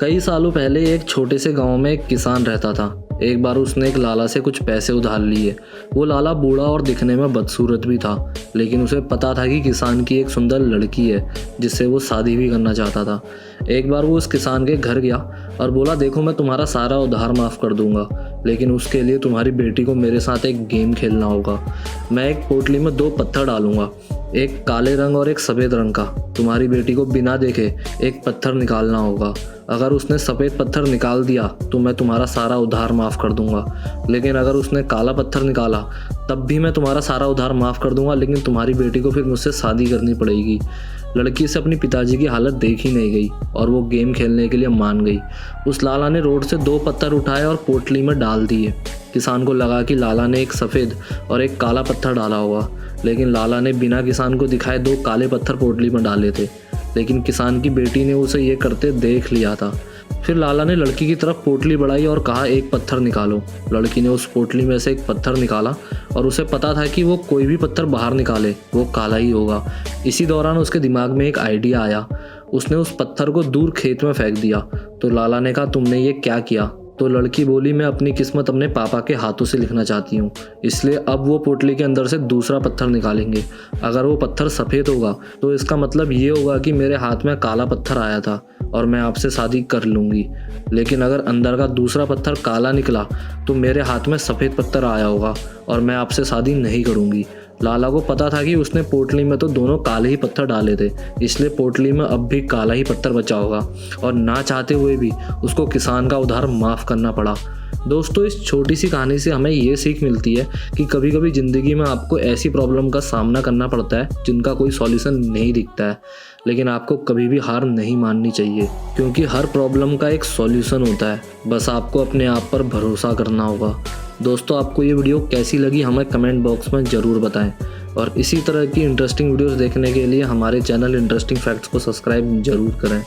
कई सालों पहले एक छोटे से गांव में एक किसान रहता था। एक बार उसने एक लाला से कुछ पैसे उधार लिए। वो लाला बूढ़ा और दिखने में बदसूरत भी था, लेकिन उसे पता था कि किसान की एक सुंदर लड़की है जिससे वो शादी भी करना चाहता था। एक बार वो उस किसान के घर गया और बोला, देखो मैं तुम्हारा सारा उधार माफ़ कर दूंगा, लेकिन उसके लिए तुम्हारी बेटी को मेरे साथ एक गेम खेलना होगा। मैं एक पोटली में 2 पत्थर डालूंगा, एक काले रंग और एक सफ़ेद रंग का। तुम्हारी बेटी को बिना देखे एक पत्थर निकालना होगा। अगर उसने सफ़ेद पत्थर निकाल दिया तो मैं तुम्हारा सारा उधार माफ़ कर दूंगा, लेकिन अगर उसने काला पत्थर निकाला तब भी मैं तुम्हारा सारा उधार माफ़ कर दूंगा, लेकिन तुम्हारी बेटी को फिर मुझसे शादी करनी पड़ेगी। लड़की से अपनी पिताजी की हालत देख ही नहीं गई और वो गेम खेलने के लिए मान गई। उस लाला ने रोड से 2 पत्थर उठाए और पोटली में डाल दिए। किसान को लगा कि लाला ने एक सफ़ेद और एक काला पत्थर डाला होगा, लेकिन लाला ने बिना किसान को दिखाए 2 काले पत्थर पोटली में डाले थे। लेकिन किसान की बेटी ने उसे ये करते देख लिया था। फिर लाला ने लड़की की तरफ पोटली बढ़ाई और कहा, एक पत्थर निकालो। लड़की ने उस पोटली में से एक पत्थर निकाला और उसे पता था कि वो कोई भी पत्थर बाहर निकाले वो काला ही होगा। इसी दौरान उसके दिमाग में एक आइडिया आया। उसने उस पत्थर को दूर खेत में फेंक दिया। तो लाला ने कहा, तुमने ये क्या किया? तो लड़की बोली, मैं अपनी किस्मत अपने पापा के हाथों से लिखना चाहती हूँ, इसलिए अब वो पोटली के अंदर से दूसरा पत्थर निकालेंगे। अगर वो पत्थर सफ़ेद होगा तो इसका मतलब ये होगा कि मेरे हाथ में काला पत्थर आया था और मैं आपसे शादी कर लूँगी। लेकिन अगर अंदर का दूसरा पत्थर काला निकला तो मेरे हाथ में सफ़ेद पत्थर आया होगा और मैं आपसे शादी नहीं करूँगी। लाला को पता था कि उसने पोटली में तो दोनों काले ही पत्थर डाले थे, इसलिए पोटली में अब भी काला ही पत्थर बचा होगा और ना चाहते हुए भी उसको किसान का उधार माफ़ करना पड़ा। दोस्तों, इस छोटी सी कहानी से हमें ये सीख मिलती है कि कभी कभी ज़िंदगी में आपको ऐसी प्रॉब्लम का सामना करना पड़ता है जिनका कोई सॉल्यूशन नहीं दिखता है, लेकिन आपको कभी भी हार नहीं माननी चाहिए, क्योंकि हर प्रॉब्लम का एक सॉल्यूशन होता है। बस आपको अपने आप पर भरोसा करना होगा। दोस्तों, आपको ये वीडियो कैसी लगी हमें कमेंट बॉक्स में ज़रूर बताएं और इसी तरह की इंटरेस्टिंग वीडियोस देखने के लिए हमारे चैनल इंटरेस्टिंग फैक्ट्स को सब्सक्राइब ज़रूर करें।